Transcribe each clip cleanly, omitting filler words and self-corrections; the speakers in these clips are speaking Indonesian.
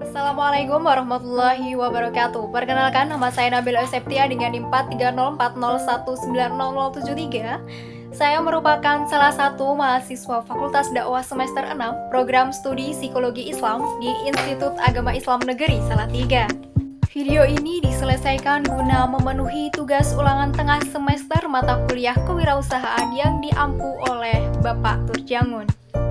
Assalamualaikum warahmatullahi wabarakatuh. Perkenalkan, nama saya Nabila Septia dengan NIM 43040190073. Saya merupakan salah satu mahasiswa Fakultas Dakwah semester 6 Program Studi Psikologi Islam di Institut Agama Islam Negeri Salatiga. Video ini diselesaikan guna memenuhi tugas ulangan tengah semester mata kuliah kewirausahaan yang diampu oleh Bapak Turjangun.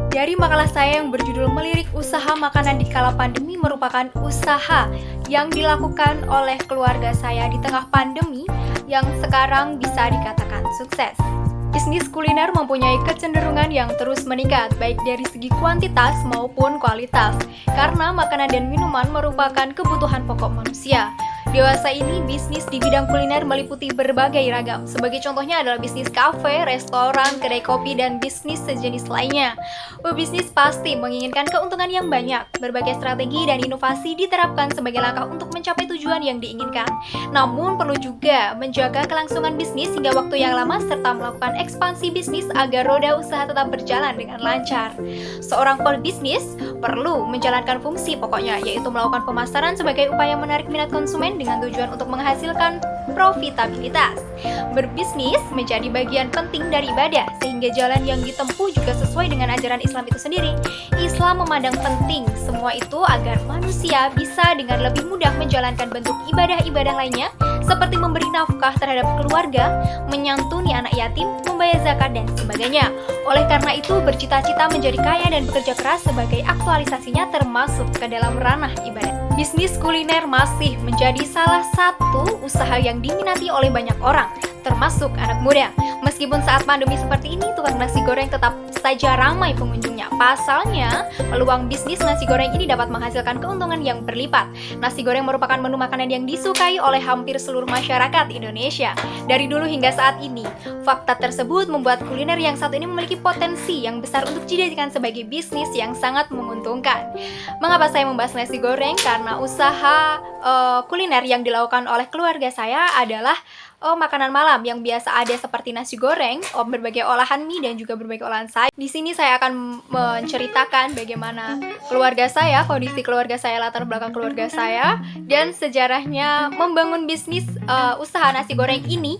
Dari makalah saya yang berjudul Melirik Usaha Makanan di Kala Pandemi merupakan usaha yang dilakukan oleh keluarga saya di tengah pandemi yang sekarang bisa dikatakan sukses. Bisnis kuliner mempunyai kecenderungan yang terus meningkat, baik dari segi kuantitas maupun kualitas, karena makanan dan minuman merupakan kebutuhan pokok manusia. Dewasa ini, bisnis di bidang kuliner meliputi berbagai ragam. Sebagai contohnya adalah bisnis kafe, restoran, kedai kopi, dan bisnis sejenis lainnya. Pebisnis pasti menginginkan keuntungan yang banyak. Berbagai strategi dan inovasi diterapkan sebagai langkah untuk mencapai tujuan yang diinginkan. Namun, perlu juga menjaga kelangsungan bisnis hingga waktu yang lama serta melakukan ekspansi bisnis agar roda usaha tetap berjalan dengan lancar. Seorang pebisnis perlu menjalankan fungsi pokoknya, yaitu melakukan pemasaran sebagai upaya menarik minat konsumen dengan tujuan untuk menghasilkan profitabilitas. Berbisnis menjadi bagian penting dari ibadah, sehingga jalan yang ditempuh juga sesuai dengan ajaran Islam itu sendiri. Islam memandang penting semua itu agar manusia bisa dengan lebih mudah menjalankan bentuk ibadah-ibadah lainnya, seperti memberi nafkah terhadap keluarga, menyantuni anak yatim, membayar zakat, dan sebagainya. Oleh karena itu, bercita-cita menjadi kaya dan bekerja keras sebagai aktualisasinya termasuk ke dalam ranah ibadah. Bisnis kuliner masih menjadi salah satu usaha yang diminati oleh banyak orang, termasuk anak muda. Meskipun saat pandemi seperti ini, tukang nasi goreng tetap saja ramai pengunjungnya. Pasalnya, peluang bisnis nasi goreng ini dapat menghasilkan keuntungan yang berlipat. Nasi goreng merupakan menu makanan yang disukai oleh hampir seluruh masyarakat Indonesia. Dari dulu hingga saat ini, fakta tersebut membuat kuliner yang satu ini memiliki potensi yang besar untuk dijadikan sebagai bisnis yang sangat menguntungkan. Mengapa saya membahas nasi goreng? Karena usaha kuliner yang dilakukan oleh keluarga saya adalah makanan malam yang biasa ada seperti nasi goreng, berbagai olahan mie, dan juga berbagai olahan sayur. Di sini saya akan menceritakan bagaimana keluarga saya, kondisi keluarga saya, latar belakang keluarga saya, dan sejarahnya membangun bisnis usaha nasi goreng ini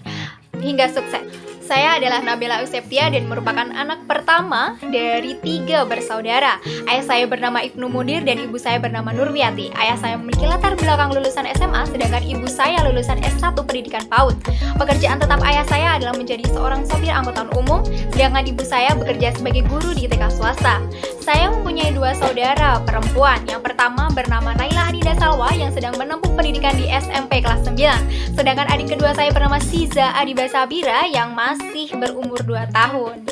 hingga sukses. Saya adalah Nabila Septia dan merupakan anak pertama dari 3 bersaudara. Ayah saya bernama Ibnu Mudir dan ibu saya bernama Nurwiati. Ayah saya memiliki latar belakang lulusan SMA, sedangkan ibu saya lulusan S1 Pendidikan PAUD. Pekerjaan tetap ayah saya adalah menjadi seorang sopir angkutan umum, sedangkan ibu saya bekerja sebagai guru di TK swasta. Saya mempunyai 2 saudara perempuan. Yang pertama bernama Naila Adinda Salwa yang sedang menempuh pendidikan di SMP kelas 9. Sedangkan adik kedua saya bernama Siza Adiba Sabira yang masih berumur 2 tahun.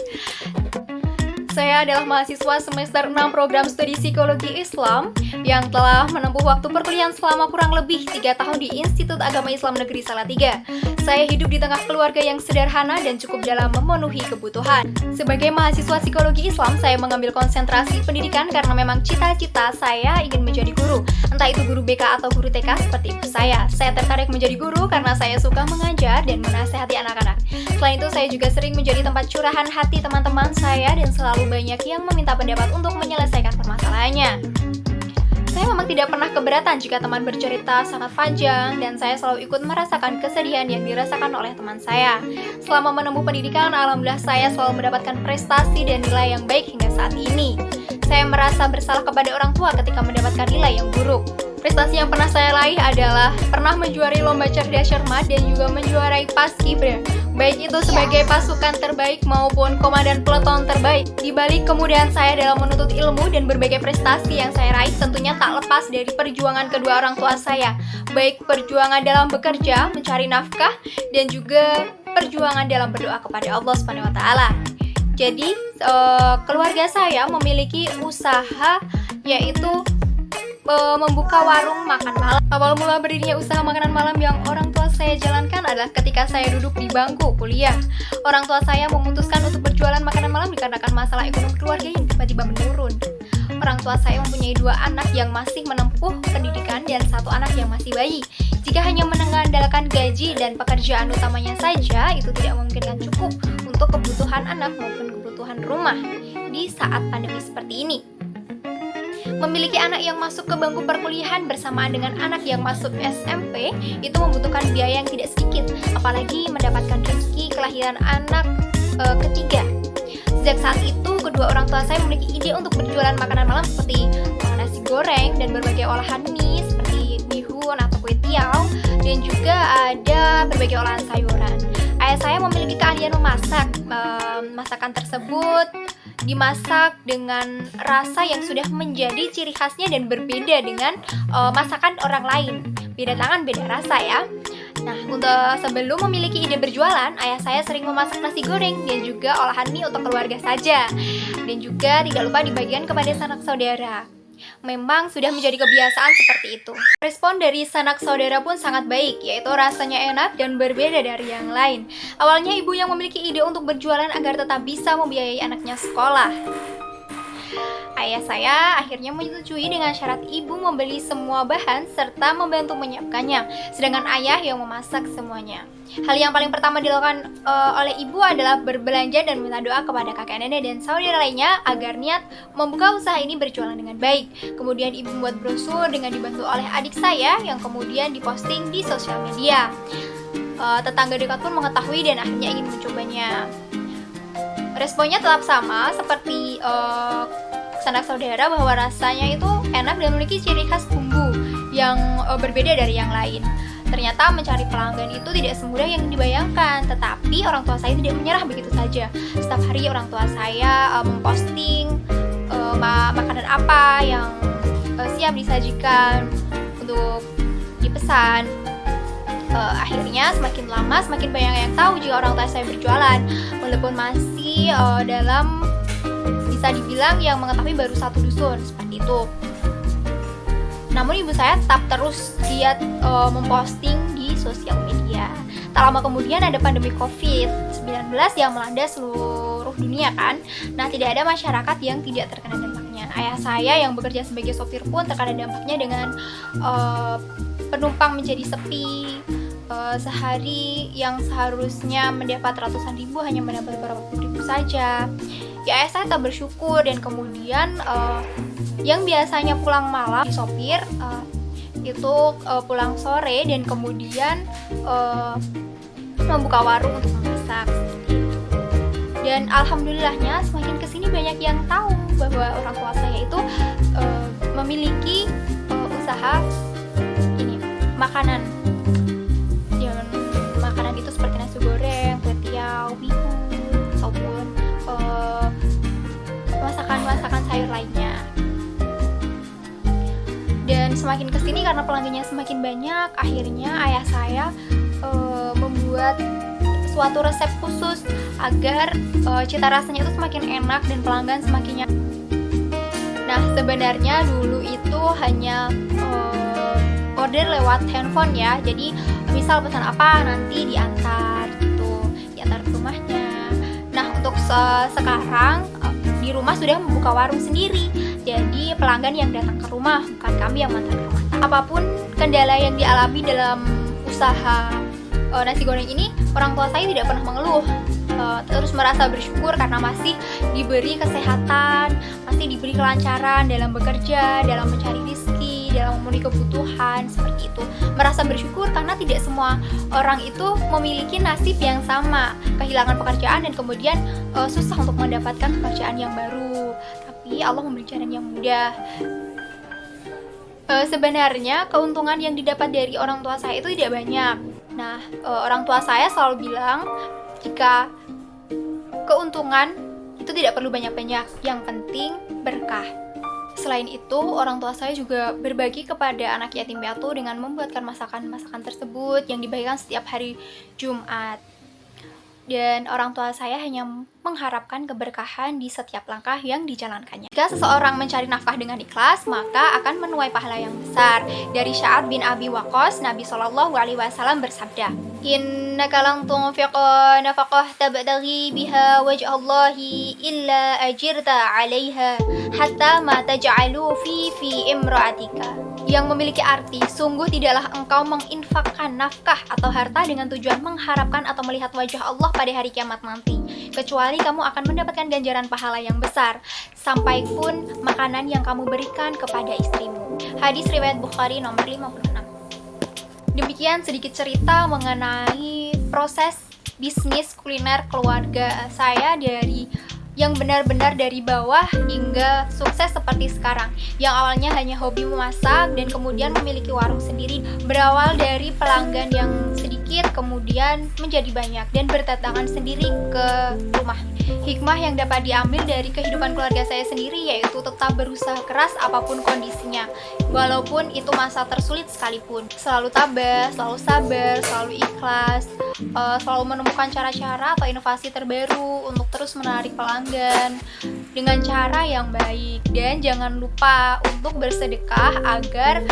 Saya adalah mahasiswa semester 6 Program Studi Psikologi Islam yang telah menempuh waktu perkuliahan selama kurang lebih 3 tahun di Institut Agama Islam Negeri Salatiga. Saya hidup di tengah keluarga yang sederhana dan cukup dalam memenuhi kebutuhan. Sebagai mahasiswa psikologi Islam, saya mengambil konsentrasi pendidikan karena memang cita-cita saya ingin menjadi guru. Entah itu guru BK atau guru TK seperti ibu saya. Saya tertarik menjadi guru karena saya suka mengajar dan menasihati anak-anak. Selain itu, saya juga sering menjadi tempat curahan hati teman-teman saya dan selalu banyak yang meminta pendapat untuk menyelesaikan permasalahannya. Saya memang tidak pernah keberatan jika teman bercerita sangat panjang dan saya selalu ikut merasakan kesedihan yang dirasakan oleh teman saya. Selama menempuh pendidikan, alhamdulillah saya selalu mendapatkan prestasi dan nilai yang baik hingga saat ini. Saya merasa bersalah kepada orang tua ketika mendapatkan nilai yang buruk. Prestasi yang pernah saya raih adalah pernah menjuarai lomba cerdas cermat dan juga menjuarai Paskibra, baik itu sebagai pasukan terbaik maupun komandan peleton terbaik. Di balik kemudahan saya dalam menuntut ilmu dan berbagai prestasi yang saya raih tentunya tak lepas dari perjuangan kedua orang tua saya, baik perjuangan dalam bekerja, mencari nafkah, dan juga perjuangan dalam berdoa kepada Allah Subhanahu wa taala. Jadi, keluarga saya memiliki usaha yaitu membuka warung makan malam. Awal mula berdirinya usaha makanan malam yang orang tua saya jalankan adalah ketika saya duduk di bangku kuliah. Orang tua saya memutuskan untuk berjualan makanan malam dikarenakan masalah ekonomi keluarga yang tiba-tiba menurun. Orang tua saya mempunyai 2 anak yang masih menempuh pendidikan dan 1 anak yang masih bayi. Jika hanya mengandalkan gaji dan pekerjaan utamanya saja, itu tidak memungkinkan cukup untuk kebutuhan anak maupun kebutuhan rumah di saat pandemi seperti ini. Memiliki anak yang masuk ke bangku perkuliahan bersamaan dengan anak yang masuk SMP itu membutuhkan biaya yang tidak sedikit, apalagi mendapatkan rezeki kelahiran anak ketiga. Sejak saat itu, kedua orang tua saya memiliki ide untuk berjualan makanan malam seperti nasi goreng dan berbagai olahan mie seperti bihun atau kue tiaw, dan juga ada berbagai olahan sayuran. Ayah saya memiliki keahlian memasak. Masakan tersebut dimasak dengan rasa yang sudah menjadi ciri khasnya dan berbeda dengan masakan orang lain. Beda tangan, beda rasa ya. Nah, untuk sebelum memiliki ide berjualan, ayah saya sering memasak nasi goreng dan juga olahan mie untuk keluarga saja. Dan juga tidak lupa dibagikan kepada sanak saudara. Memang sudah menjadi kebiasaan seperti itu. Respon dari sanak saudara pun sangat baik, yaitu rasanya enak dan berbeda dari yang lain. Awalnya ibu yang memiliki ide untuk berjualan agar tetap bisa membiayai anaknya sekolah. Ayah saya akhirnya menyetujui dengan syarat ibu membeli semua bahan serta membantu menyiapkannya, sedangkan ayah yang memasak semuanya. Hal yang paling pertama dilakukan oleh ibu adalah berbelanja dan minta doa kepada kakek nenek dan saudara lainnya agar niat membuka usaha ini berjualan dengan baik. Kemudian ibu membuat brosur dengan dibantu oleh adik saya yang kemudian diposting di sosial media. Tetangga dekat pun mengetahui dan akhirnya ingin mencobanya. Responnya tetap sama seperti sanak saudara, bahwa rasanya itu enak dan memiliki ciri khas bumbu yang berbeda dari yang lain. Ternyata mencari pelanggan itu tidak semudah yang dibayangkan, tetapi orang tua saya tidak menyerah begitu saja. Setiap hari orang tua saya memposting makanan apa yang siap disajikan untuk dipesan. Akhirnya semakin lama semakin banyak yang tahu jika orang tua saya berjualan, walaupun masih dalam bisa dibilang yang mengetahui baru satu dusun seperti itu. Namun ibu saya tetap terus giat memposting di sosial media. Tak lama kemudian ada pandemi COVID-19 yang melanda seluruh dunia kan. Nah, tidak ada masyarakat yang tidak terkena dampaknya. Ayah saya yang bekerja sebagai sopir pun terkena dampaknya dengan penumpang menjadi sepi. Sehari yang seharusnya mendapat ratusan ribu hanya mendapat beberapa puluh ribu saja. Ya, ayah saya tak bersyukur dan kemudian yang biasanya pulang malam di sopir itu pulang sore dan kemudian membuka warung untuk memasak. Dan alhamdulillahnya semakin kesini banyak yang tahu bahwa orang tua saya itu memiliki usaha ini makanan. Dan makanan itu seperti nasi goreng, kue tiaw, bihun, ataupun masakan-masakan sayur lainnya. Dan semakin kesini karena pelanggannya semakin banyak, akhirnya ayah saya membuat suatu resep khusus agar cita rasanya itu semakin enak dan pelanggan semakin nyaman. Nah, sebenarnya dulu itu hanya order lewat handphone ya. Jadi misal pesan apa nanti diantar gitu, diantar ke rumahnya. Nah, untuk sekarang di rumah sudah membuka warung sendiri. Jadi pelanggan yang datang ke rumah, bukan kami yang mengantar ke rumah. Apapun kendala yang dialami dalam usaha nasi goreng ini, orang tua saya tidak pernah mengeluh. Terus merasa bersyukur karena masih diberi kesehatan, masih diberi kelancaran dalam bekerja, dalam mencari rezeki, dalam memenuhi kebutuhan, seperti itu. Merasa bersyukur karena tidak semua orang itu memiliki nasib yang sama, kehilangan pekerjaan dan kemudian susah untuk mendapatkan pekerjaan yang baru. Tapi Allah memberi jalan yang mudah. Sebenarnya keuntungan yang didapat dari orang tua saya itu tidak banyak. Nah, orang tua saya selalu bilang jika keuntungan itu tidak perlu banyak-banyak, yang penting berkah. Selain itu, orang tua saya juga berbagi kepada anak yatim piatu dengan membuatkan masakan-masakan tersebut yang dibagikan setiap hari Jumat. Dan orang tua saya hanya mengharapkan keberkahan di setiap langkah yang dijalankannya. Jika seseorang mencari nafkah dengan ikhlas, maka akan menuai pahala yang besar. Dari Sa'ad bin Abi Waqqas, Nabi SAW bersabda, "Innaka lan tunfiqa nafaqah tabtaghi biha wajhallahi illa ajirta 'alaiha hatta ma taj'alu fi imra'atika." yang memiliki arti, sungguh tidaklah engkau menginfakkan nafkah atau harta dengan tujuan mengharapkan atau melihat wajah Allah pada hari kiamat nanti, kecuali kamu akan mendapatkan ganjaran pahala yang besar, sampai pun makanan yang kamu berikan kepada istrimu. Hadis riwayat Bukhari nomor 56. Demikian sedikit cerita mengenai proses bisnis kuliner keluarga saya dari yang benar-benar dari bawah hingga sukses seperti sekarang, yang awalnya hanya hobi memasak dan kemudian memiliki warung sendiri, berawal dari pelanggan yang sedikit kemudian menjadi banyak dan berdatangan sendiri ke rumah. Hikmah yang dapat diambil dari kehidupan keluarga saya sendiri yaitu tetap berusaha keras apapun kondisinya, walaupun itu masa tersulit sekalipun. Selalu tabah, selalu sabar, selalu ikhlas, selalu menemukan cara-cara atau inovasi terbaru untuk terus menarik pelanggan dengan cara yang baik, dan jangan lupa untuk bersedekah agar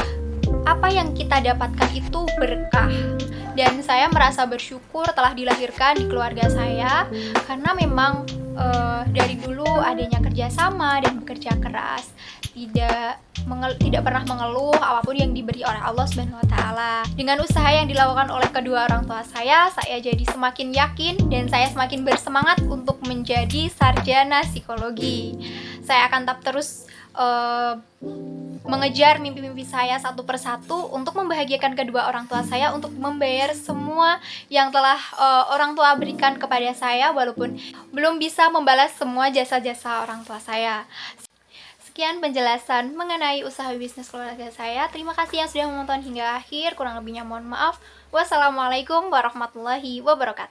apa yang kita dapatkan itu berkah. Dan saya merasa bersyukur telah dilahirkan di keluarga saya, karena memang dari dulu adanya kerjasama dan bekerja keras, tidak pernah mengeluh apapun yang diberi oleh Allah Subhanahu wa Ta'ala. Dengan usaha yang dilakukan oleh kedua orang tua saya jadi semakin yakin dan saya semakin bersemangat untuk menjadi sarjana psikologi. Saya akan tetap terus mengejar mimpi-mimpi saya satu persatu untuk membahagiakan kedua orang tua saya, untuk membayar semua yang telah orang tua berikan kepada saya, walaupun belum bisa membalas semua jasa-jasa orang tua saya. Sekian penjelasan mengenai usaha bisnis keluarga saya. Terima kasih yang sudah menonton hingga akhir. Kurang lebihnya mohon maaf. Wassalamualaikum warahmatullahi wabarakatuh.